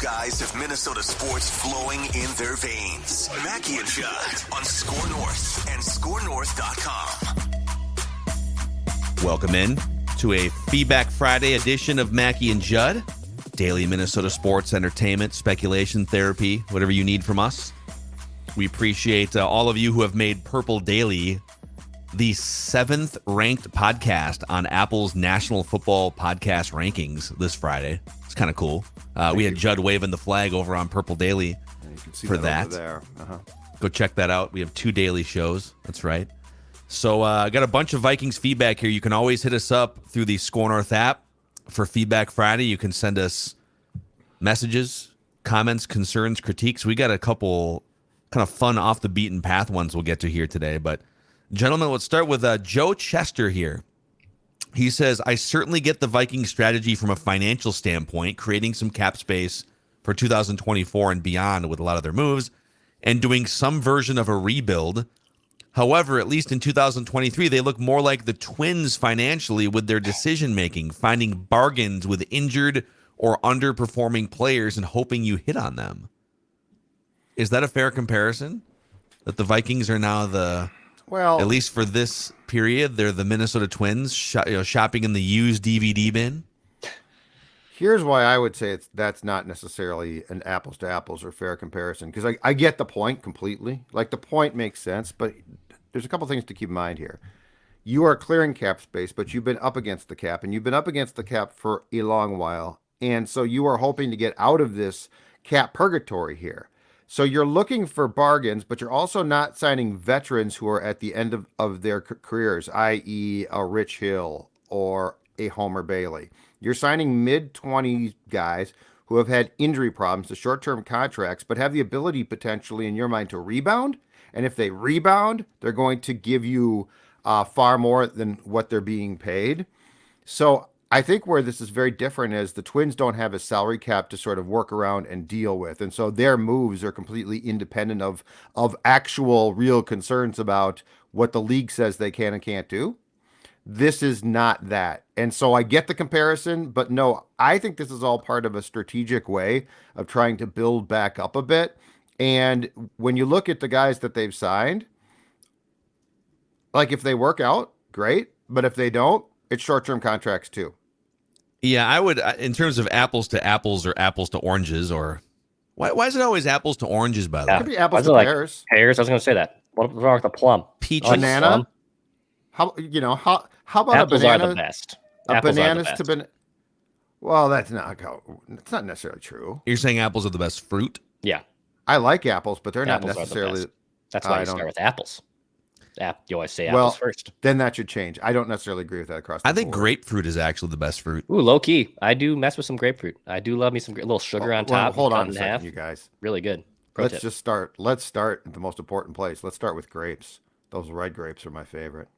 guys have Minnesota sports flowing in their veins. Mackey and Judd on Score North and ScoreNorth.com. Welcome in to a Feedback Friday edition of Mackey and Judd. Daily Minnesota sports, entertainment, speculation, therapy, whatever you need from us. We appreciate all of you who have made Purple Daily the 7th ranked podcast on Apple's National Football Podcast rankings this Friday. It's kind of cool. We had Judd waving the flag over on Purple Daily you can see for that. that. Over there. Go check that out. We have 2 daily shows. That's right. So I got a bunch of Vikings feedback here. You can always hit us up through the Score North app for Feedback Friday. You can send us messages, comments, concerns, critiques. We got a couple kind of fun off the beaten path ones we'll get to here today. But gentlemen, let's start with Joe Chester here. He says, I certainly get the Viking strategy from a financial standpoint, creating some cap space for 2024 and beyond with a lot of their moves and doing some version of a rebuild. However, at least in 2023, they look more like the Twins financially with their decision-making, finding bargains with injured or underperforming players and hoping you hit on them. Is that a fair comparison? That the Vikings are now at least for this period, they're the Minnesota Twins shopping in the used DVD bin? Here's why I would say that's not necessarily an apples to apples or fair comparison, because I get the point completely. Like, the point makes sense, but there's a couple things to keep in mind here. You are clearing cap space, but you've been up against the cap, and you've been up against the cap for a long while. And so you are hoping to get out of this cap purgatory here. So you're looking for bargains, but you're also not signing veterans who are at the end of their careers, i.e. a Rich Hill or a Homer Bailey. You're signing mid-20s guys who have had injury problems, the short-term contracts, but have the ability potentially in your mind to rebound. And if they rebound, they're going to give you far more than what they're being paid. So I think where this is very different is the Twins don't have a salary cap to sort of work around and deal with. And so their moves are completely independent of actual real concerns about what the league says they can and can't do. This is not that. And so I get the comparison, but no, I think this is all part of a strategic way of trying to build back up a bit. And when you look at the guys that they've signed, like if they work out, great. But if they don't, it's short-term contracts too. Yeah, I would, in terms of apples to apples or apples to oranges, or why is it always apples to oranges, by the way? It could be apples to pears. Pears, I was going to say that. What's wrong with a plum? Peaches. Banana. How about apples a banana? Are the best. Bananas to banana. Well, that's not necessarily true. You're saying apples are the best fruit? Yeah. I like apples, but they're apples not necessarily. That's why you start with apples. You always say apples first. Then that should change. I don't necessarily agree with that across the board. I think grapefruit is actually the best fruit. Ooh, low key. I do mess with some grapefruit. I do love me some little sugar on top. Hold on a second, you guys. Really good. Let's start at the most important place. Let's start with grapes. Those red grapes are my favorite.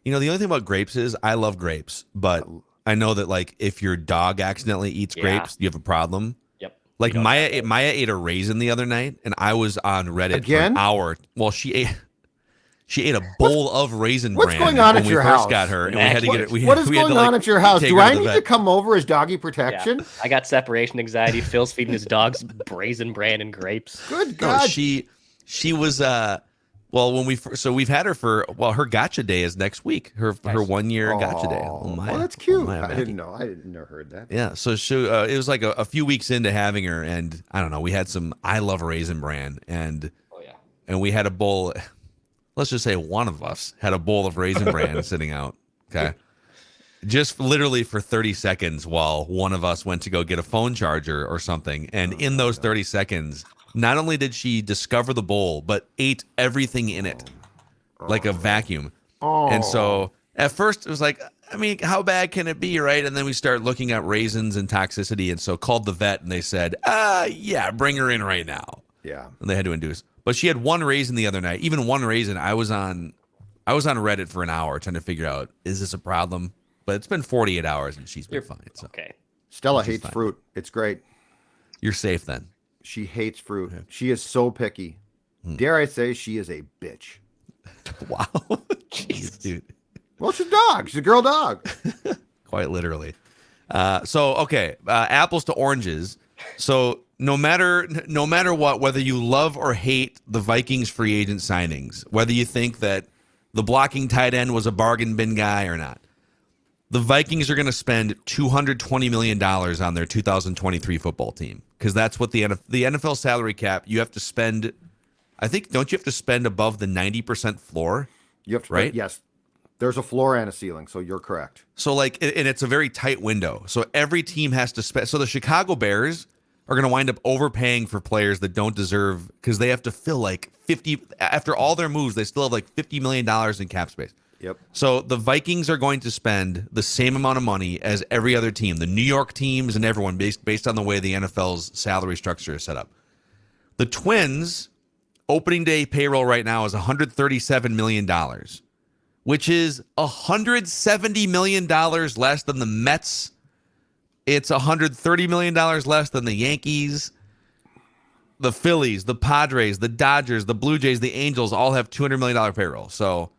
You know, the only thing about grapes is I love grapes, but I know that, like, if your dog accidentally eats grapes, you have a problem. Yep. Like Maya ate a raisin the other night, and I was on Reddit for an hour. Well, she ate a bowl of Raisin Bran. What's going on at your house? When we first got her, and we had to get it. What is going on at your house? Do I need to come over as doggy protection? Yeah. I got separation anxiety. Phil's feeding his dogs Raisin Bran and grapes. Good God. No, she was when we've had her for her gotcha day is next week. Her 1 year gotcha day. Oh, that's cute. I didn't know. I didn't know heard that. Yeah, so it was like a few weeks into having her, and I don't know. We had some. I love Raisin Bran, and we had a bowl. Let's just say one of us had a bowl of Raisin Bran sitting out. Okay. Just literally for 30 seconds while one of us went to go get a phone charger or something. And in those 30 seconds, not only did she discover the bowl, but ate everything in it like a vacuum. And so at first it was like, I mean, how bad can it be, right? And then we start looking at raisins and toxicity. And so called the vet and they said, yeah, bring her in right now. Yeah. And they had to induce. But she had one raisin the other night. Even one raisin. I was on Reddit for an hour trying to figure out, is this a problem? But it's been 48 hours and she's been fine. So. Okay. Stella hates fruit. It's great. You're safe then. She hates fruit. Okay. She is so picky. Dare I say she is a bitch. Wow. Jeez, dude. Well, she's a dog. She's a girl dog. Quite literally. Apples to oranges. So no matter what, whether you love or hate the Vikings free agent signings, whether you think that the blocking tight end was a bargain bin guy or not, the Vikings are going to spend $220 million on their 2023 football team because that's what the NFL salary cap, you have to spend, I think, don't you have to spend above the 90% floor? You have to, right? Yes. There's a floor and a ceiling, so you're correct. So, and it's a very tight window. So every team has to spend. So the Chicago Bears are going to wind up overpaying for players that don't deserve because they have to fill like 50. After all their moves, they still have like $50 million in cap space. Yep. So the Vikings are going to spend the same amount of money as every other team, the New York teams and everyone, based on the way the NFL's salary structure is set up. The Twins' opening day payroll right now is $137 million. Which is $170 million less than the Mets. It's $130 million less than the Yankees. The Phillies, the Padres, the Dodgers, the Blue Jays, the Angels all have $200 million payroll. So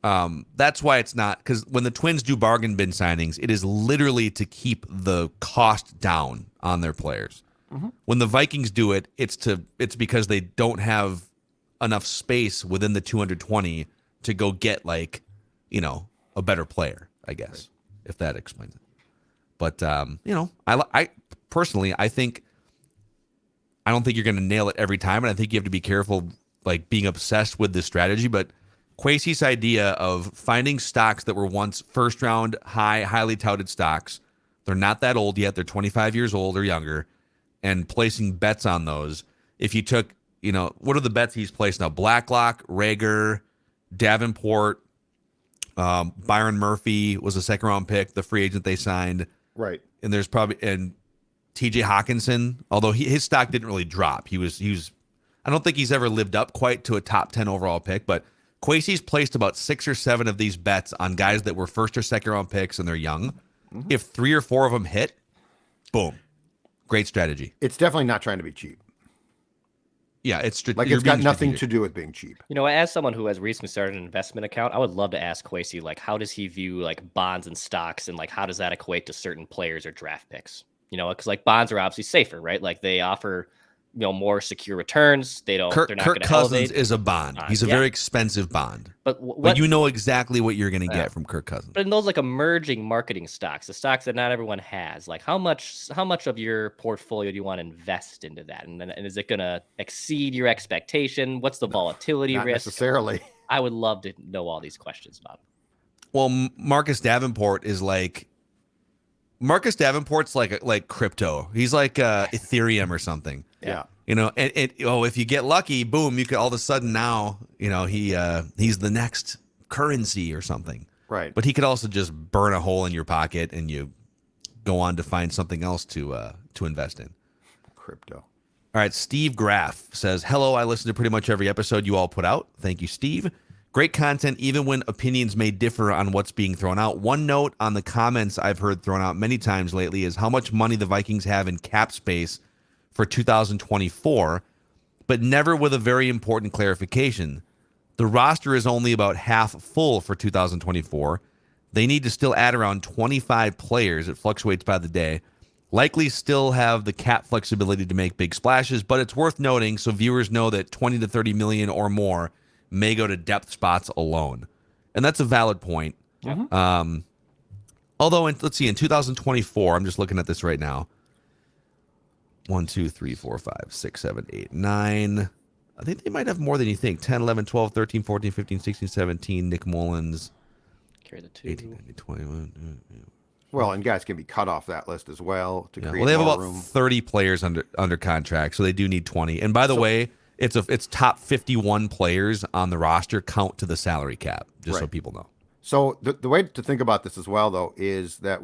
that's why it's not, because when the Twins do bargain bin signings, it is literally to keep the cost down on their players. Mm-hmm. When the Vikings do it, it's because they don't have enough space within the 220 to go get a better player, I guess, if that explains it. But I personally, I don't think you're going to nail it every time, and I think you have to be careful, like being obsessed with this strategy. But Kwesi's idea of finding stocks that were once first round highly touted stocks, they're not that old yet, they're 25 years old or younger, and placing bets on those. If you took, what are the bets he's placed now? Blacklock, Rager, Davenport, Byron Murphy was a second round pick, the free agent they signed. Right. And there's probably TJ Hawkinson, although his stock didn't really drop. He was I don't think he's ever lived up quite to a top 10 overall pick, but Kwesi's placed about 6 or 7 of these bets on guys that were first or second round picks and they're young. Mm-hmm. If 3 or 4 of them hit, boom. Great strategy. It's definitely not trying to be cheap. Yeah, it's got nothing to do with being cheap. As someone who has recently started an investment account, I would love to ask Kwesi, how does he view bonds and stocks, and how does that equate to certain players or draft picks? Because bonds are obviously safer, right? They offer more secure returns. They're not going to Kirk Cousins elevate. is a bond. He's a very expensive bond. But you know exactly what you're going to get from Kirk Cousins. But in those emerging marketing stocks, the stocks that not everyone has, how much of your portfolio do you want to invest into that? And is it going to exceed your expectation? What's the volatility Not risk? necessarily. I would love to know all these questions, Bob. Well, Marcus Davenport's like crypto. He's like Ethereum or something. Yeah. If you get lucky, boom, you could all of a sudden now, he's the next currency or something. Right. But he could also just burn a hole in your pocket and you go on to find something else to invest in. Crypto. All right. Steve Graff says, hello, I listen to pretty much every episode you all put out. Thank you, Steve. Great content, even when opinions may differ on what's being thrown out. One note on the comments I've heard thrown out many times lately is how much money the Vikings have in cap space for 2024, but never with a very important clarification. The roster is only about half full for 2024. They need to still add around 25 players. It fluctuates by the day. Likely still have the cap flexibility to make big splashes, but it's worth noting so viewers know that 20 to 30 million or more may go to depth spots alone. And that's a valid point. Mm-hmm. Although, let's see, in 2024, I'm just looking at this right now. 1, 2, 3, 4, 5, 6, 7, 8, 9. I think they might have more than you think. 10, 11, 12, 13, 14, 15, 16, 17. Nick Mullins. Carry the 2. 18, 19, 21. Well, and guys can be cut off that list as well to create they have more about room. 30 players under contract, so they do need 20. And by the way, it's top 51 players on the roster count to the salary cap, just so people know. So the way to think about this as well, though, is that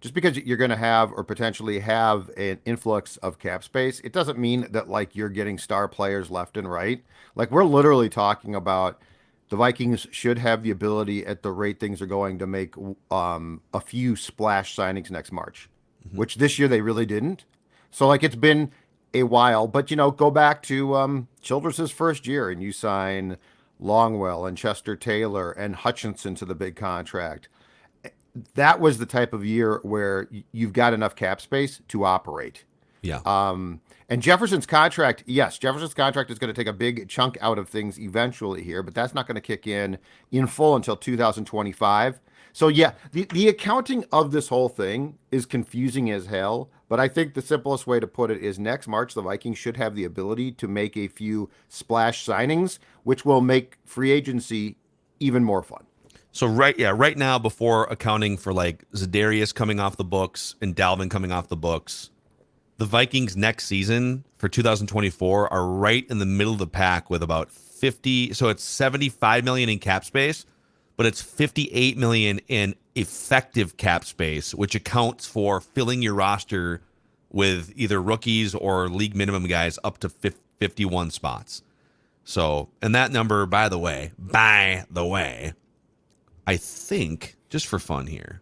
just because you're going to have or potentially have an influx of cap space, it doesn't mean that you're getting star players left and right. We're literally talking about the Vikings should have the ability at the rate things are going to make a few splash signings next March, which this year they really didn't. So it's been a while, but go back to Childress's first year and you sign Longwell and Chester Taylor and Hutchinson to the big contract. That was the type of year where you've got enough cap space to operate. Yeah. And Jefferson's contract, yes, Jefferson's contract is going to take a big chunk out of things eventually here, but that's not going to kick in full until 2025. So yeah, the accounting of this whole thing is confusing as hell, but I think the simplest way to put it is next March, the Vikings should have the ability to make a few splash signings, which will make free agency even more fun. So right now, before accounting for like Za'Darius coming off the books and Dalvin coming off the books, the Vikings next season for 2024 are right in the middle of the pack with about 50. So it's 75 million in cap space, but it's 58 million in effective cap space, which accounts for filling your roster with either rookies or league minimum guys up to 51 spots. So, and that number, by the way, I think, just for fun here,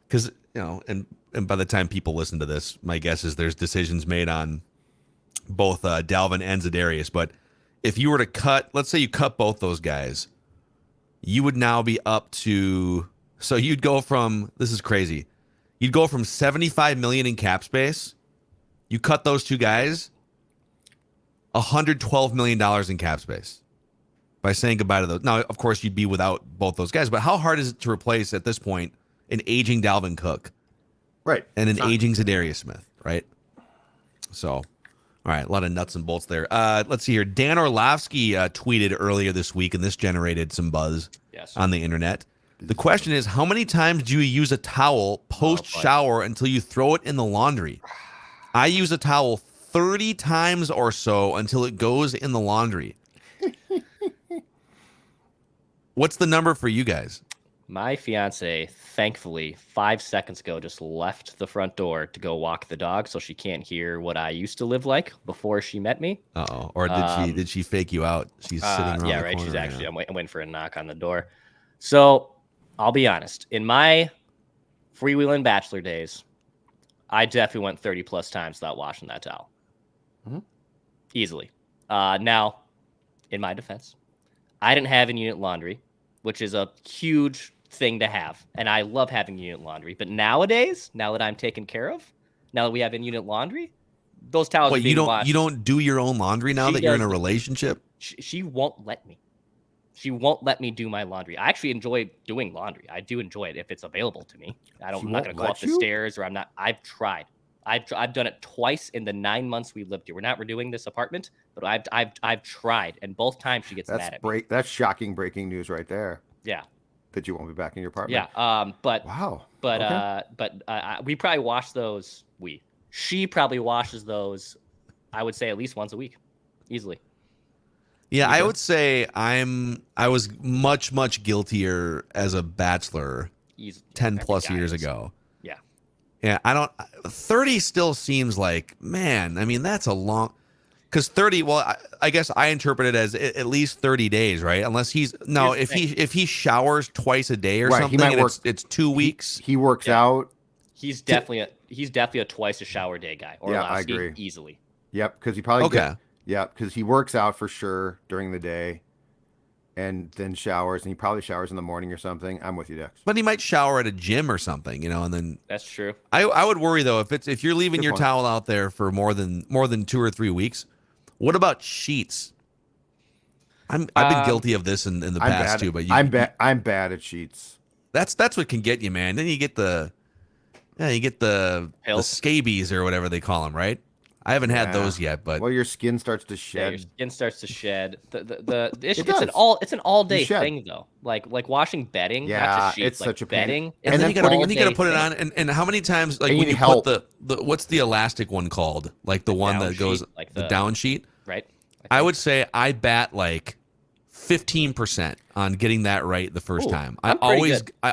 because, and by the time people listen to this, my guess is there's decisions made on both Dalvin and Za'Darius. But if you were to cut, let's say you cut both those guys, you would now be up to, so you'd go from, this is crazy, you'd go from 75 million in cap space, you cut those two guys, $112 million in cap space by saying goodbye to those. Now, of course, you'd be without both those guys, but how hard is it to replace at this point an aging Dalvin Cook? Right. And an aging Za'Darius Smith, right? So, all right, a lot of nuts and bolts there. Let's see here. Dan Orlovsky tweeted earlier this week, and this generated some buzz on the internet. The question is, how many times do you use a towel post-shower until you throw it in the laundry? I use a towel 30 times or so until it goes in the laundry. What's the number for you guys? My fiance, thankfully, 5 seconds ago, just left the front door to go walk the dog, so she can't hear what I used to live like before she met me. Uh-oh. Or did she fake you out? She's sitting around the corner. She's actually. I'm waiting for a knock on the door. So I'll be honest. In my freewheeling bachelor days, I definitely went 30 plus times without washing that towel. Mm-hmm. Easily. Now, in my defense, I didn't have in-unit laundry, which is a huge thing to have. And I love having unit laundry. But nowadays, now that I'm taken care of, now that we have in-unit laundry, those towels are being washed. You don't do your own laundry now that you're in a relationship? She won't let me. She won't let me do my laundry. I actually enjoy doing laundry. I do enjoy it if it's available to me. I'm not going to go up the stairs, or I'm not. I've tried. I've done it twice in the 9 months we lived here. We're not renewing this apartment, but I've tried, and both times she gets mad at me. That's shocking breaking news right there. Yeah. That you won't be back in your apartment. Yeah. But wow. But okay. We probably wash those. She probably washes those. I would say at least once a week, easily. Yeah, I would say I was much guiltier as a bachelor 10 plus years ago. Yeah, 30 still seems like, man, I mean, that's a long, because 30, well, I guess I interpret it as at least 30 days, right? Unless if he showers twice a day or something, it's 2 weeks. He works out. He's definitely a twice a shower day guy. Or I agree. Easily. Yep, because he probably because he works out for sure during the day. And then showers, and he probably showers in the morning or something. I'm with you, Dex. But he might shower at a gym or something, and then that's true. I would worry though if you're leaving your towel out there for more than 2 or 3 weeks. What about sheets? I've been guilty of this in the past too, but I'm bad at sheets. That's what can get you, man. Then you get the scabies or whatever they call them, right? I haven't had those yet, but your skin starts to shed. Yeah, your skin starts to shed. The issue, it's an all day thing though. Like washing bedding. Yeah, not just sheets, it's such a bedding. And then you gotta put it on. And how many times when you put the what's the elastic one called? Like the one that goes like the down sheet, right? I would say I bat like 15% on getting that right the first time. I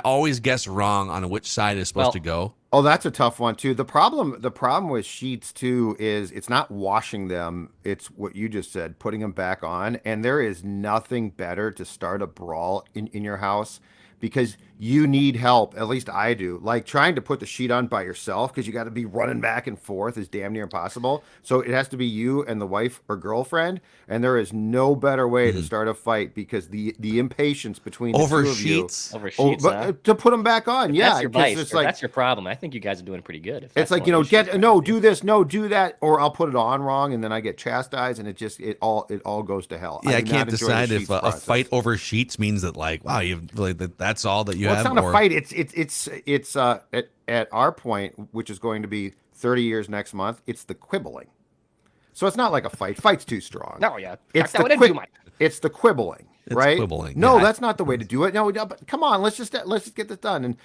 always guess wrong on which side is supposed to go. Oh, that's a tough one too. The problem with sheets too is it's not washing them. It's what you just said, putting them back on. And there is nothing better to start a brawl in your house, because you need help. At least I do. Like trying to put the sheet on by yourself because you got to be running back and forth is damn near impossible. So it has to be you and the wife or girlfriend, and there is no better way to start a fight because the impatience between the Over two of sheets. Over sheets, huh? to put them back on. Yeah, That's your 'cause vice. it's Or like that's your problem. I think you guys are doing pretty good. If it's that's like one of the issues get no, do this, no, do that, or I'll put it on wrong, and then I get chastised, and it all goes to hell. Yeah, I do can't not enjoy the decide if sheets a process. fight over sheets means that like, wow, you've like that's all that you Well, have. it's not or- a fight. It's at our point, which is going to be 30 years next month. It's the quibbling. So it's not like a fight. Fight's too strong. No, yeah. It's That the would too much. it's the quibbling, It's right? quibbling, No, yeah. that's not the way to do it. No, but come on, let's just get this done. And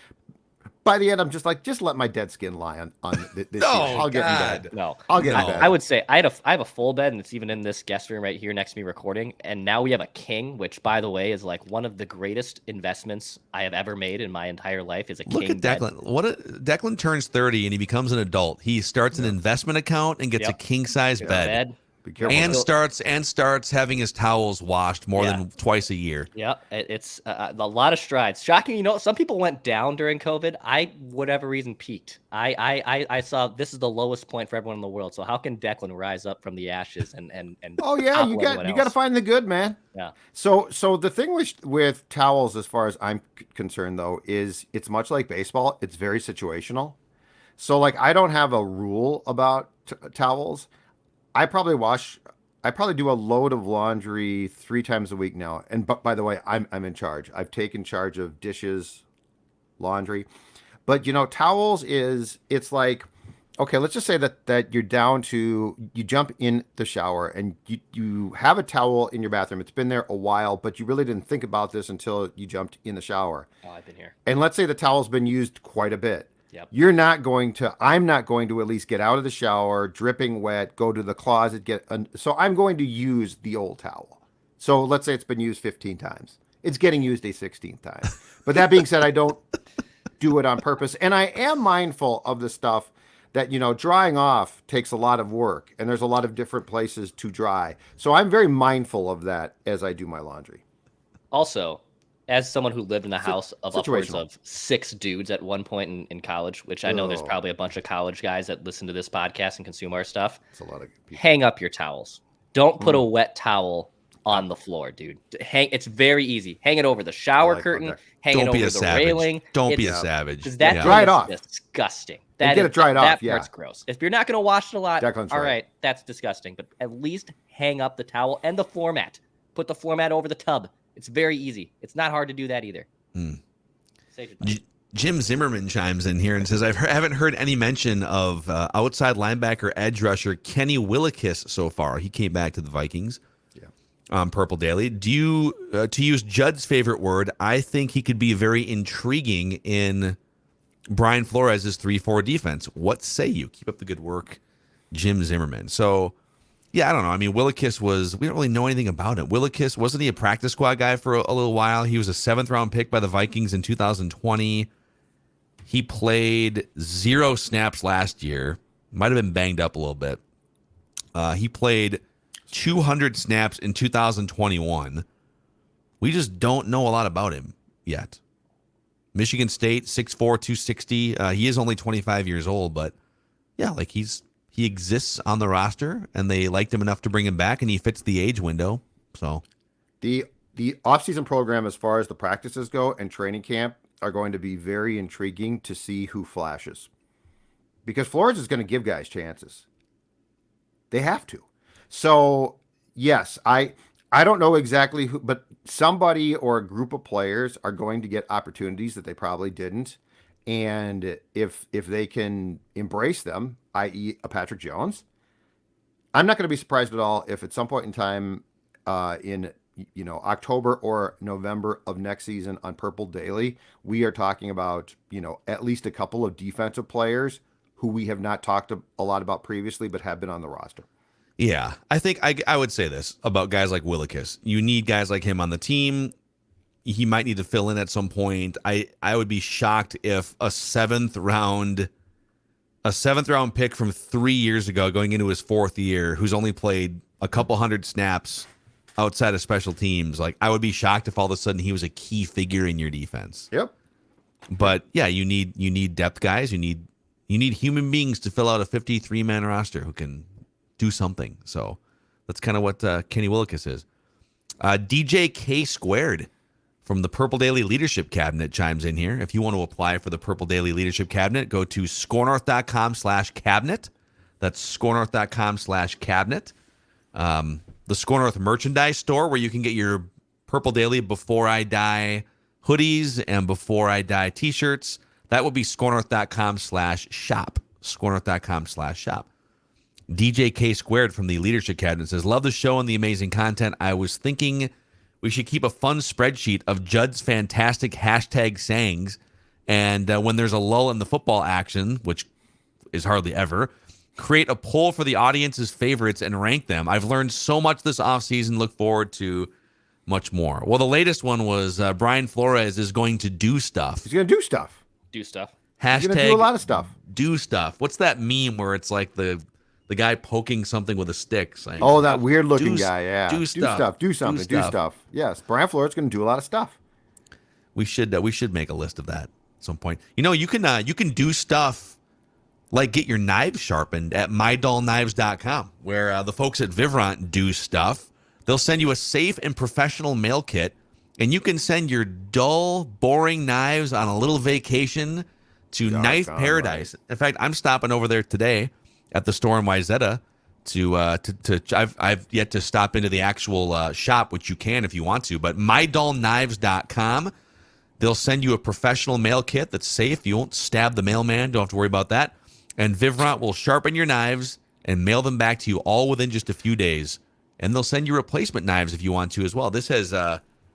by the end, I'm just like, just let my dead skin lie on this. No, I'll get in God. bed. No, I'll get in No. bed. I would say I have a full bed, and it's even in this guest room right here next to me recording. And now we have a king, which, by the way, is like one of the greatest investments I have ever made in my entire life. Is a Look king at bed. Declan. Declan turns 30 and he becomes an adult. He starts an investment account and gets a Yep. king size bed. bed. Be careful. And though. starts having his towels washed more Yeah. than twice a year. Yeah, it's a lot of strides. Shocking, some people went down during COVID. I, whatever reason, peaked. I saw this is the lowest point for everyone in the world. So how can Declan rise up from the ashes and Oh yeah, topple you everyone got to else? find the good, man. Yeah. So the thing with towels, as far as I'm concerned, though, is it's much like baseball. It's very situational. So like I don't have a rule about towels. I probably do a load of laundry 3 times a week now. And by the way, I'm in charge. I've taken charge of dishes, laundry. But towels it's like, okay, let's just say that you're down to, you jump in the shower and you have a towel in your bathroom. It's been there a while, but you really didn't think about this until you jumped in the shower. Oh, I've been here. And let's say the towel's been used quite a bit. Yep. I'm not going to at least get out of the shower, dripping wet, go to the closet, so I'm going to use the old towel. So let's say it's been used 15 times. It's getting used a 16th time. But that being said, I don't do it on purpose. And I am mindful of the stuff that, drying off takes a lot of work and there's a lot of different places to dry. So I'm very mindful of that as I do my laundry. Also, as someone who lived in a house of upwards situational. of 6 dudes at one point in college, which I know there's Oh. probably a bunch of college guys that listen to this podcast and consume our stuff, It's a lot of people. hang up your towels. Don't put a wet towel on the floor, dude. It's very easy. Hang it over the shower curtain. okay. Hang it Don't be over a the savage. railing. Don't be a It's- savage. Because that Yeah. Dry thing it is off. disgusting. Get it dried off, That yeah. part's gross. If you're not going to wash it a lot, Declan's all right. right, that's disgusting. But at least hang up the towel and the floor mat. Put the floor mat over the tub. It's very easy. It's not hard to do that either. Save your time. Jim Zimmerman chimes in here and says, I haven't heard any mention of outside linebacker edge rusher Kenny Willekes so far. He came back to the Vikings. Purple Daily. Do you, to use Judd's favorite word, I think he could be very intriguing in Brian Flores' 3-4 defense. What say you? Keep up the good work, Jim Zimmerman. So, yeah, I don't know. I mean, Willekes we don't really know anything about him. Willekes, wasn't he a practice squad guy for a little while? He was a 7th-round pick by the Vikings in 2020. He played 0 snaps last year. Might have been banged up a little bit. He played 200 snaps in 2021. We just don't know a lot about him yet. Michigan State, 6'4", 260. He is only 25 years old, but yeah, like he exists on the roster, and they liked him enough to bring him back, and he fits the age window. So The offseason program, as far as the practices go and training camp, are going to be very intriguing to see who flashes. Because Flores is going to give guys chances. They have to. So, yes, I don't know exactly who, but somebody or a group of players are going to get opportunities that they probably didn't. And if they can embrace them, i.e. a Patrick Jones, I'm not going to be surprised at all if at some point in time in October or November of next season on Purple Daily, we are talking about, at least a couple of defensive players who we have not talked a lot about previously, but have been on the roster. yeah, I think I would say this about guys like Willekes. You need guys like him on the team. He might need to fill in at some point. I would be shocked if a 7th round pick from 3 years ago going into his 4th year, who's only played a couple hundred snaps outside of special teams, like I would be shocked if all of a sudden he was a key figure in your defense. Yep. But yeah, you need depth guys. You need human beings to fill out a 53-man roster who can do something. So that's kind of what Kenny Willikis is. DJ K Squared from the Purple Daily Leadership Cabinet chimes in here. If you want to apply for the Purple Daily Leadership Cabinet, go to scorenorth.com/cabinet. That's scorenorth.com/cabinet. The Score North merchandise store where you can get your Purple Daily Before I Die hoodies and Before I Die t-shirts. That will be scorenorth.com/shop. Scorenorth.com/shop. DJ K Squared from the Leadership Cabinet says, love the show and the amazing content. I was thinking we should keep a fun spreadsheet of Judd's fantastic hashtag sayings. And when there's a lull in the football action, which is hardly ever, create a poll for the audience's favorites and rank them. I've learned so much this offseason. Look forward to much more. Well, the latest one was Brian Flores is going to do stuff. He's going to do stuff. Do stuff. Hashtag He's going to do a lot of stuff. Do stuff. What's that meme where it's like the guy poking something with a stick? Saying, Oh, that weird looking guy. Yeah. Do stuff. Do something. Do stuff. Yes. Brian Flores is going to do a lot of stuff. We should make a list of that at some point. You know, you can do stuff like get your knives sharpened at mydullknives.com, where the folks at Vivront do stuff. They'll send you a safe and professional mail kit, and you can send your dull, boring knives on a little vacation to Knife Paradise. Right. In fact, I'm stopping over there today at the store in Wayzata I've yet to stop into the actual shop, which you can if you want to, but mydullknives.com. They'll send you a professional mail kit that's safe. You won't stab the mailman. Don't have to worry about that. And Vivront will sharpen your knives and mail them back to you all within just a few days. And they'll send you replacement knives if you want to as well. This has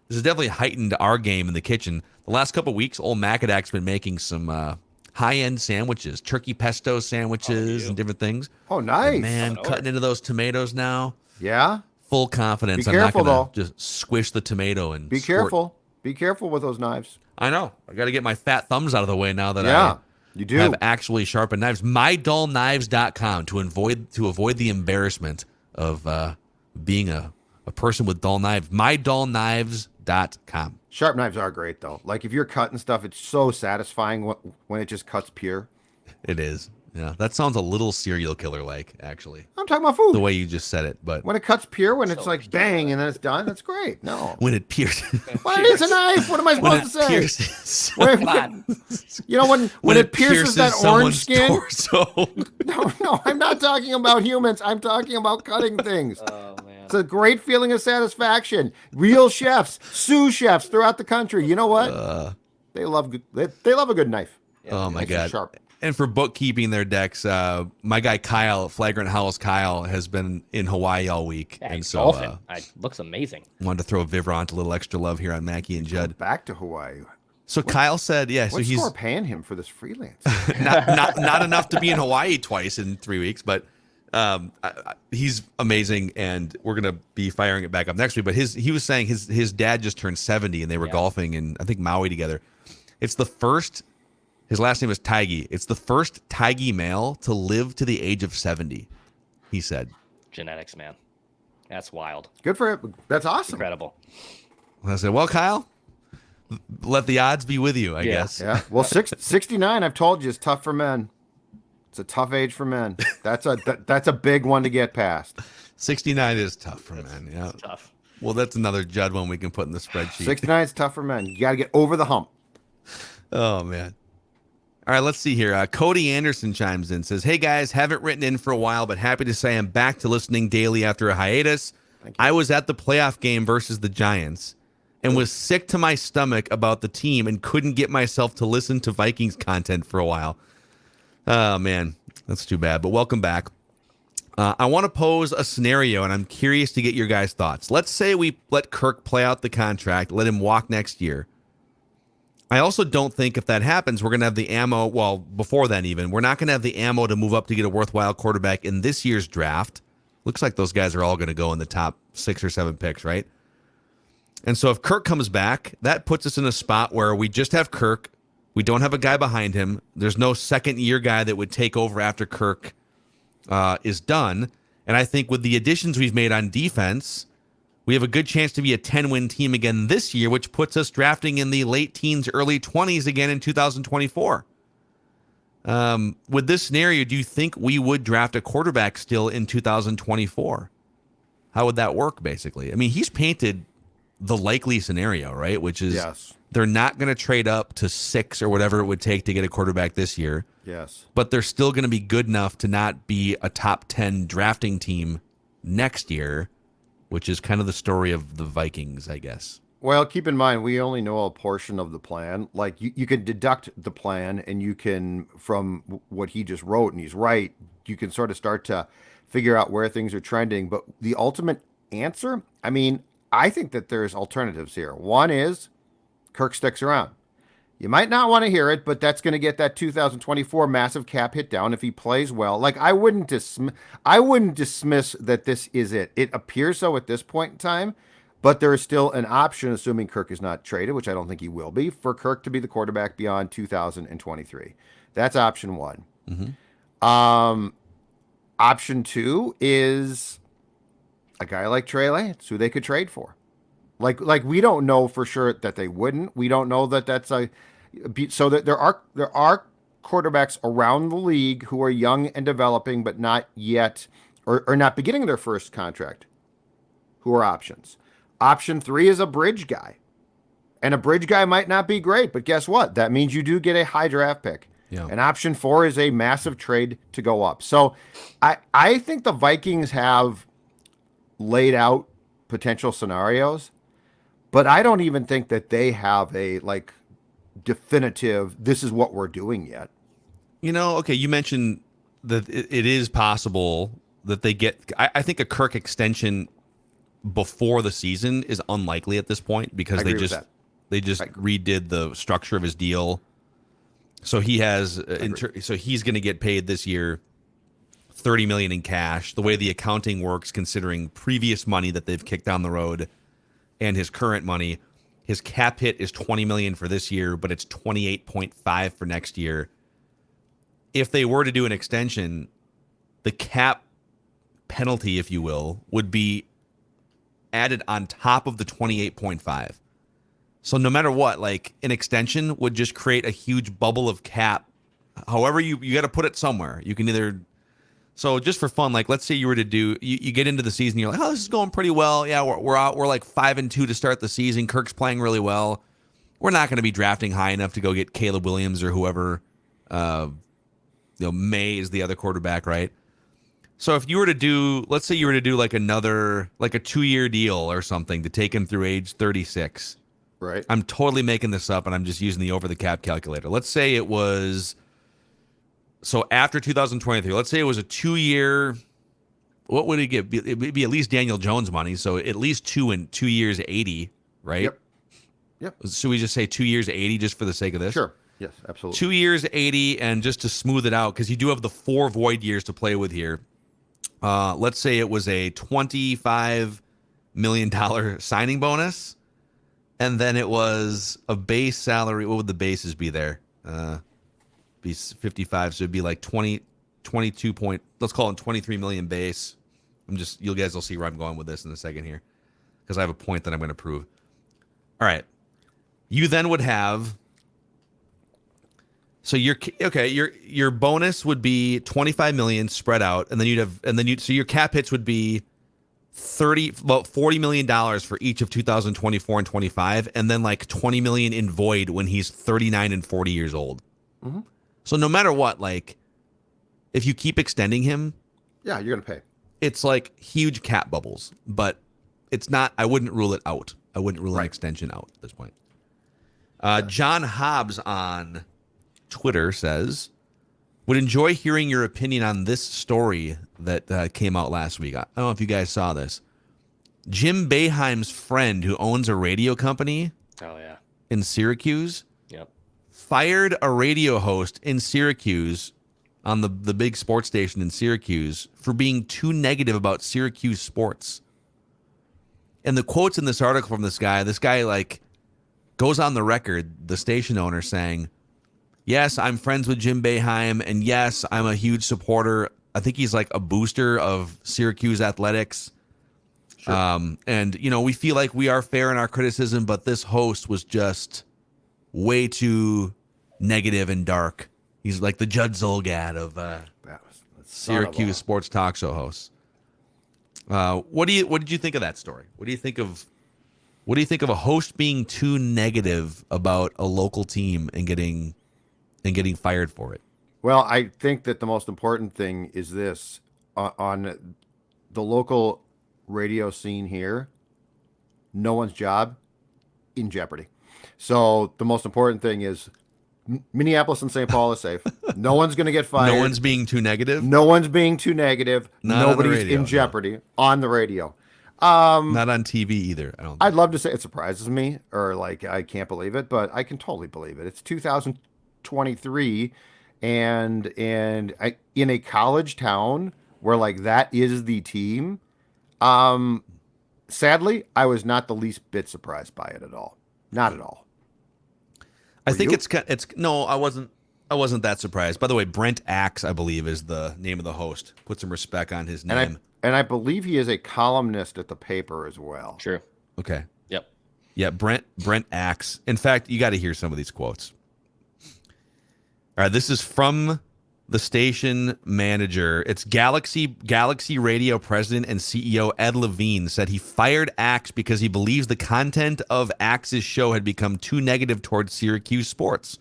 definitely heightened our game in the kitchen. The last couple of weeks, old Macadac's been making some high-end sandwiches, turkey pesto sandwiches and different things. Oh, nice. And man, cutting into those tomatoes now. Yeah? Full confidence. Be careful, I'm not going to just squish the tomato and Be careful. Be careful with those knives. I know. I got to get my fat thumbs out of the way now that you do have actually sharpened knives. MyDullKnives.com to avoid the embarrassment of being a person with dull knives. MyDullKnives.com. Sharp knives are great, though. Like, if you're cutting stuff, it's so satisfying when it just cuts pure. It is. Yeah, that sounds a little serial killer-like, actually. I'm talking about food. The way you just said it, but when it cuts pure, when it's like bang and then it's done, that's great. No. When it pierces. Well, it is a knife. What am I supposed to say? Pierces. When it pierces that orange skin. Torso. No, I'm not talking about humans. I'm talking about cutting things. Oh man. It's a great feeling of satisfaction. Real chefs, sous chefs throughout the country. You know what? They love a good knife. Oh my God. Sharp. And for bookkeeping their decks, my guy Kyle, Flagrant Howls Kyle, has been in Hawaii all week. Yeah, and so looks amazing. Wanted to throw Vivront a little extra love here on Mackey and Judd. Back to Hawaii. So Kyle said, so what's he's score paying him for this freelance. not enough to be in Hawaii twice in 3 weeks, but he's amazing, and we're gonna be firing it back up next week. But he was saying his dad just turned 70, and they were golfing in I think Maui together. It's the first. His last name is Taigi. It's the first Taigi male to live to the age of 70, he said. Genetics, man. That's wild. Good for him. That's awesome. Incredible. I said, well, Kyle, let the odds be with you, I guess. Yeah. Well, 69, I've told you, is tough for men. It's a tough age for men. That's a big one to get past. 69 is tough for men. Yeah. It's tough. Well, that's another Judd one we can put in the spreadsheet. 69 is tough for men. You got to get over the hump. Oh, man. All right, let's see here. Cody Anderson chimes in, says, hey, guys, haven't written in for a while, but happy to say I'm back to listening daily after a hiatus. I was at the playoff game versus the Giants and was sick to my stomach about the team and couldn't get myself to listen to Vikings content for a while. Oh, man, that's too bad, but welcome back. I want to pose a scenario, and I'm curious to get your guys' thoughts. Let's say we let Kirk play out the contract, let him walk next year. I also don't think if that happens, we're going to have the ammo. Well, before then even, we're not going to have the ammo to move up to get a worthwhile quarterback in this year's draft. Looks like those guys are all going to go in the top 6 or 7 picks, right? And so if Kirk comes back, that puts us in a spot where we just have Kirk. We don't have a guy behind him. There's no second-year guy that would take over after Kirk is done. And I think with the additions we've made on defense, We have a good chance to be a 10-win team again this year, which puts us drafting in the late teens, early 20s again in 2024. With this scenario, do you think we would draft a quarterback still in 2024? How would that work, basically? I mean, he's painted the likely scenario, right? Which is they're not going to trade up to 6 or whatever it would take to get a quarterback this year. Yes. But they're still going to be good enough to not be a top 10 drafting team next year, which is kind of the story of the Vikings, I guess. Well, keep in mind, we only know a portion of the plan. Like, you can deduct the plan, and you can, from what he just wrote, and he's right, you can sort of start to figure out where things are trending. But the ultimate answer, I mean, I think that there's alternatives here. One is Kirk sticks around. You might not want to hear it, but that's going to get that 2024 massive cap hit down if he plays well. Like, I wouldn't dismiss that this is it. It appears so at this point in time, but there is still an option, assuming Kirk is not traded, which I don't think he will be, for Kirk to be the quarterback beyond 2023. That's option one. Mm-hmm. Option two is a guy like Trey Lance, who they could trade for. Like we don't know for sure that they wouldn't. We don't know that that's so that there are quarterbacks around the league who are young and developing, but not yet or not beginning their first contract, who are options. Option three is a bridge guy, and a bridge guy might not be great, but guess what? That means you do get a high draft pick. Yeah. And option four is a massive trade to go up. So I think the Vikings have laid out potential scenarios, but I don't even think that they have a definitive, this is what we're doing yet. Okay, you mentioned that it is possible that they get, I think a Kirk extension before the season is unlikely at this point because they just redid the structure of his deal. So he has, so he's going to get paid this year $30 million in cash. The way the accounting works, considering previous money that they've kicked down the road and his current money, his cap hit is $20 million for this year, but it's 28.5 for next year. If they were to do an extension, the cap penalty, if you will, would be added on top of the 28.5. So no matter what, an extension would just create a huge bubble of cap. However, you got to put it somewhere. You can either, so just for fun, let's say you were to do, you get into the season, you're like, oh, this is going pretty well. Yeah, we're out. We're 5-2 to start the season. Kirk's playing really well. We're not going to be drafting high enough to go get Caleb Williams or whoever. May is the other quarterback, right? So if you were to do, let's say you were to do another, a 2-year deal or something to take him through age 36. Right. I'm totally making this up, and I'm just using the over-the-cap calculator. Let's say it was, so after 2023, let's say it was a 2-year, what would it get? It would be at least Daniel Jones money, so at least 2 years, 80, right? Yep. Should we just say 2 years, 80, just for the sake of this? Sure. Yes, absolutely. 2 years, 80, and just to smooth it out, because you do have the 4 void years to play with here. Let's say it was a $25 million signing bonus. And then it was a base salary. What would the bases be there? Be 55, so it'd be 22 point. Let's call it 23 million base. You guys will see where I'm going with this in a second here, because I have a point that I'm going to prove. All right, you then would have. So your bonus would be 25 million spread out, and then so your cap hits would be $40 million for each of 2024 and 25, and then $20 million in void when he's 39 and 40 years old. Mm-hmm. So no matter what, if you keep extending him, yeah, you're gonna pay. It's huge cap bubbles, but it's not. I wouldn't rule it out. I wouldn't rule an extension out at this point. John Hobbs on Twitter says, would enjoy hearing your opinion on this story that came out last week. I don't know if you guys saw this. Jim Boeheim's friend, who owns a radio company in Syracuse, fired a radio host in Syracuse on the big sports station in Syracuse for being too negative about Syracuse sports. And the quotes in this article from this guy goes on the record, the station owner, saying, yes, I'm friends with Jim Boeheim, and yes, I'm a huge supporter. I think he's a booster of Syracuse athletics. And we feel like we are fair in our criticism, but this host was just way too negative and dark. He's like the Judd Zolgad of Syracuse sports talk show hosts. What did you think of that story? What do you think of a host being too negative about a local team and getting fired for it? Well, I think that the most important thing is this on the local radio scene here. No one's job in jeopardy. So the most important thing is Minneapolis and St. Paul is safe. No one's going to get fired. No one's being too negative. No one's being too negative. Not Nobody's radio, in jeopardy on the radio. Not on TV either. I don't think. I'd love to say it surprises me or like I can't believe it, but I can totally believe it. It's 2023 and in a college town where like that is the team. Sadly, I was not the least bit surprised by it at all. Not at all. I think it's no, I wasn't that surprised. By the way, Brent Axe, I believe, is the name of the host. Put some respect on his name. And I believe he is a columnist at the paper as well. True. Okay. Yep. Yeah, Brent Axe. In fact, you got to hear some of these quotes. All right, this is from the station manager. It's Galaxy Radio president and CEO Ed Levine said he fired Axe because he believes the content of Axe's show had become too negative towards Syracuse sports.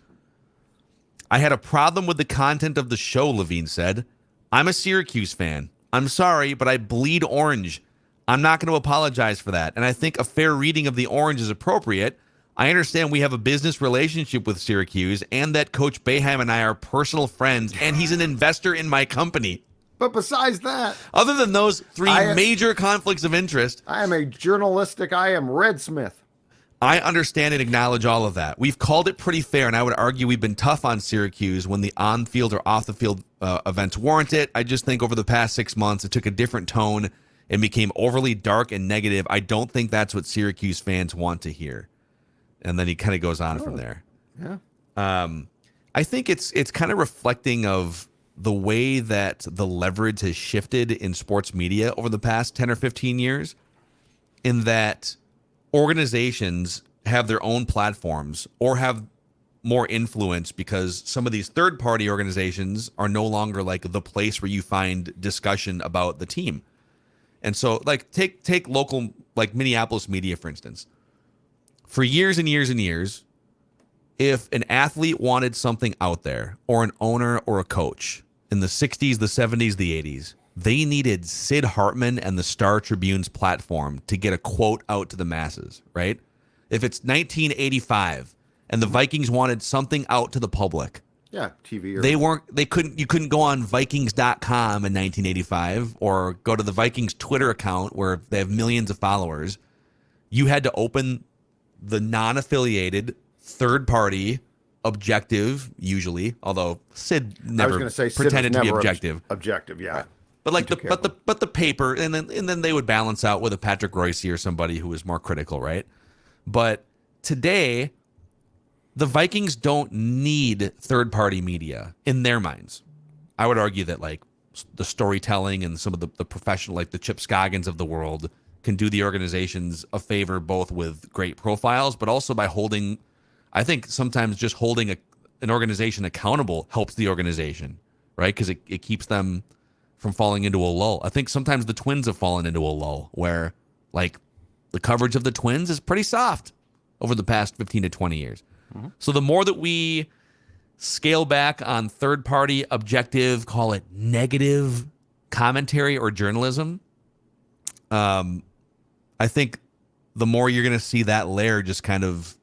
I had a problem with the content of the show, Levine said. I'm a Syracuse fan. I'm sorry, but I bleed orange. I'm not going to apologize for that. And I think a fair reading of the orange is appropriate. I understand we have a business relationship with Syracuse and that Coach Boeheim and I are personal friends, and he's an investor in my company. But besides that, other than those three major conflicts of interest, I am Red Smith. I understand and acknowledge all of that. We've called it pretty fair, and I would argue we've been tough on Syracuse when the on-field or off-the-field events warrant it. I just think over the past 6 months, it took a different tone and became overly dark and negative. I don't think that's what Syracuse fans want to hear. And then he kind of goes on from there. Yeah. I think it's kind of reflecting of the way that the leverage has shifted in sports media over the past 10 or 15 years, in that organizations have their own platforms or have more influence because some of these third-party organizations are no longer like the place where you find discussion about the team. And so like take local, like Minneapolis media, for instance. For years and years and years, if an athlete wanted something out there, or an owner or a coach, in the 60s, the 70s, the 80s, they needed Sid Hartman and the Star Tribune's platform to get a quote out to the masses, right? If it's 1985 and the Vikings wanted something out to the public, yeah, TV. You couldn't go on Vikings.com in 1985 or go to the Vikings Twitter account where they have millions of followers. You had to open the non-affiliated, third-party, objective, usually, although Sid never pretended to be objective. Objective, yeah. Right. But like the paper, and then they would balance out with a Patrick Royce or somebody who was more critical, right? But today, the Vikings don't need third-party media in their minds. I would argue that like the storytelling and some of the professional, like the Chip Scoggins of the world, can do the organizations a favor both with great profiles, but also by holding, I think sometimes just holding an organization accountable helps the organization, right? Because it keeps them from falling into a lull. I think sometimes the Twins have fallen into a lull where like the coverage of the Twins is pretty soft over the past 15 to 20 years. Mm-hmm. So the more that we scale back on third-party, objective, call it negative commentary or journalism, I think the more you're going to see that layer just kind of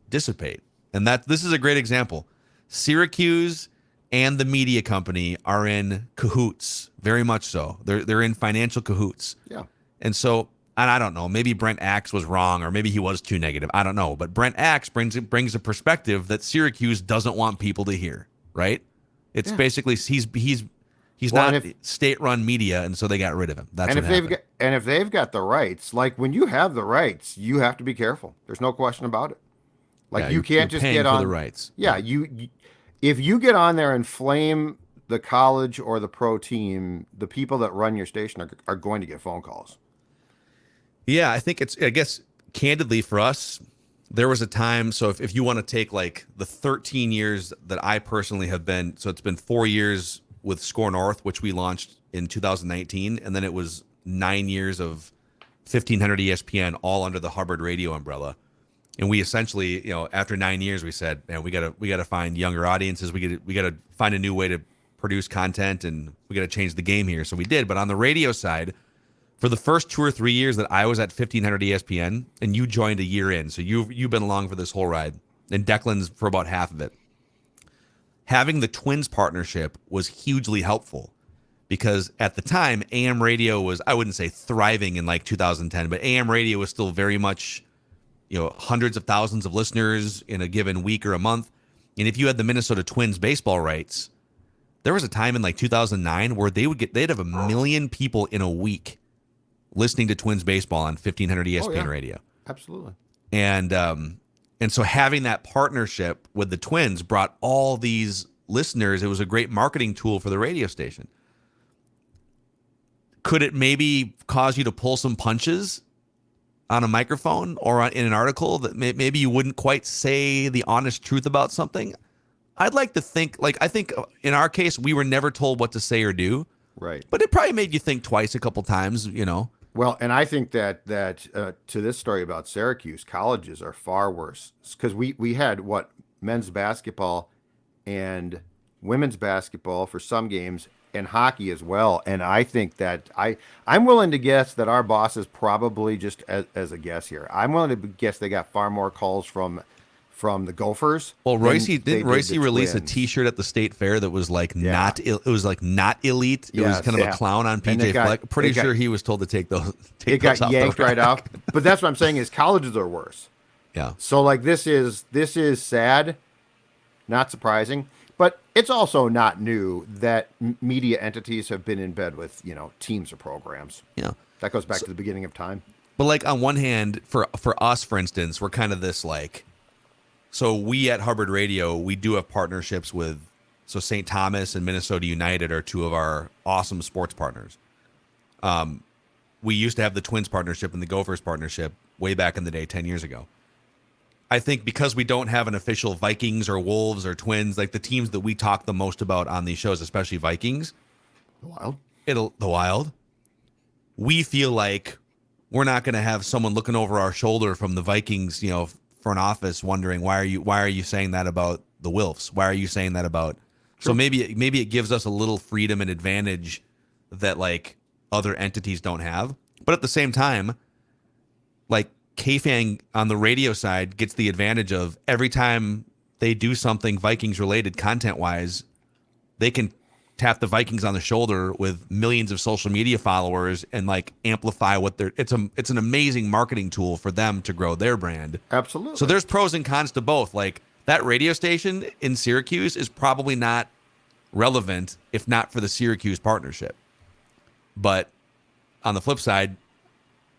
dissipate. And this is a great example. Syracuse and the media company are in cahoots, very much so. They're in financial cahoots. Yeah. And so, and I don't know, maybe Brent Axe was wrong or maybe he was too negative. I don't know. But Brent Axe brings a perspective that Syracuse doesn't want people to hear, right? It's basically he's not state-run media, and so they got rid of him. That's what happened. If they've got the rights, like when you have the rights, you have to be careful. There's no question about it. Like you can't just get on the rights. Yeah, you if you get on there and flame the college or the pro team, the people that run your station are going to get phone calls. Yeah, I think I guess candidly for us, there was a time. So if you want to take like the 13 years that I personally have been, so it's been 4 years with Score North, which we launched in 2019. And then it was 9 years of 1500 ESPN, all under the Hubbard Radio umbrella. And we essentially, after 9 years, we said, man, we gotta find younger audiences. We gotta find a new way to produce content, and we gotta change the game here. So we did. But on the radio side, for the first 2 or 3 years that I was at 1500 ESPN, and you joined a year in, so you've been along for this whole ride, and Declan's for about half of it. Having the Twins partnership was hugely helpful, because at the time, AM radio was, I wouldn't say thriving in like 2010, but AM radio was still very much, hundreds of thousands of listeners in a given week or a month. And if you had the Minnesota Twins baseball rights, there was a time in like 2009 where they'd have 1 million people in a week listening to Twins baseball on 1500 ESPN radio. Absolutely. And so having that partnership with the Twins brought all these listeners. It was a great marketing tool for the radio station. Could it maybe cause you to pull some punches on a microphone or in an article that maybe you wouldn't quite say the honest truth about something? I'd like to think, I think in our case, we were never told what to say or do. Right. But it probably made you think twice a couple times, Well, and I think that to this story about Syracuse, colleges are far worse, because we had men's basketball and women's basketball for some games, and hockey as well. And I think that I'm willing to guess that our bosses probably, just as a guess here, I'm willing to guess they got far more calls from the Gophers. Well, Royce release a Twins. T-shirt at the state fair that was like not elite. It was kind of a clown on PJ Fleck. Pretty sure he was told to take those. It got yanked right off. But that's what I'm saying is colleges are worse. Yeah. So this is sad, not surprising, but it's also not new that media entities have been in bed with teams or programs. Yeah. That goes back to the beginning of time. But on one hand, for us, for instance, we're kind of this So we at Hubbard Radio, we do have partnerships with, St. Thomas and Minnesota United are two of our awesome sports partners. We used to have the Twins partnership and the Gophers partnership way back in the day, 10 years ago. I think because we don't have an official Vikings or Wolves or Twins, like the teams that we talk the most about on these shows, especially Vikings. The Wild. We feel like we're not going to have someone looking over our shoulder from the Vikings, front office wondering why are you saying that about the Wilfs? Why are you saying that about? Sure. So maybe it gives us a little freedom and advantage that other entities don't have. But at the same time, KFAN on the radio side gets the advantage of every time they do something Vikings related content wise, they can tap the Vikings on the shoulder with millions of social media followers and amplify what they're. It's an amazing marketing tool for them to grow their brand. Absolutely. So there's pros and cons to both. That radio station in Syracuse is probably not relevant if not for the Syracuse partnership. But on the flip side,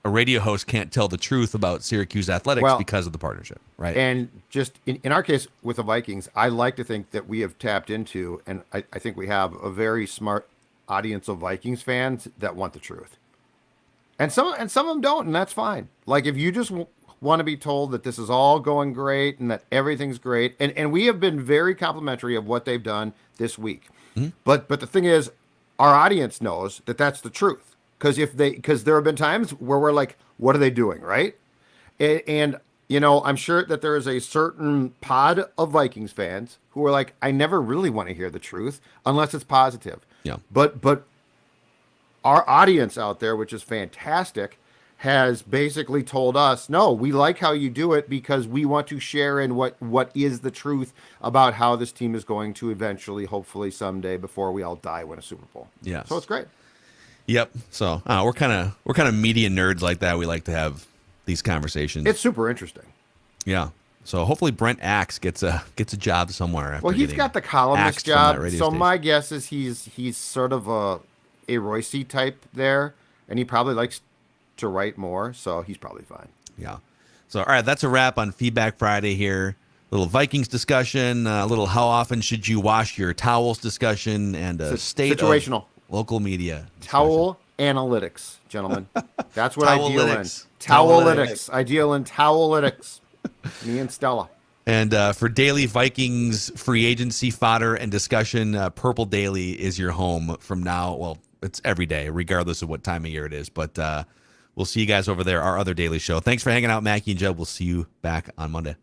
a radio host can't tell the truth about Syracuse athletics because of the partnership, right? And just in our case with the Vikings, I like to think that we have tapped into, and I think we have a very smart audience of Vikings fans that want the truth. And some of them don't, and that's fine. If you just want to be told that this is all going great and that everything's great, and we have been very complimentary of what they've done this week. Mm-hmm. But the thing is, our audience knows that that's the truth. Because there have been times where we're like, what are they doing, right? And I'm sure that there is a certain pod of Vikings fans who are like, I never really want to hear the truth unless it's positive. Yeah. But our audience out there, which is fantastic, has basically told us, no, we like how you do it because we want to share in what is the truth about how this team is going to eventually, hopefully someday, before we all die, win a Super Bowl. Yeah. So it's great. Yep. So we're kind of media nerds like that. We like to have these conversations. It's super interesting. Yeah. So hopefully Brent Axe gets a job somewhere. After he's got the columnist job. So station. My guess is he's sort of a Royce type there, and he probably likes to write more. So he's probably fine. Yeah. So all right, that's a wrap on Feedback Friday here. Little Vikings discussion, a little how often should you wash your towels discussion, and a state situational. Local media. Towel analytics, gentlemen. That's what I deal in. Towelytics. I deal in towelytics. Me and Stella. And for daily Vikings free agency fodder and discussion, Purple Daily is your home from now. Well, it's every day, regardless of what time of year it is. But we'll see you guys over there, our other daily show. Thanks for hanging out, Mackey and Judd. We'll see you back on Monday.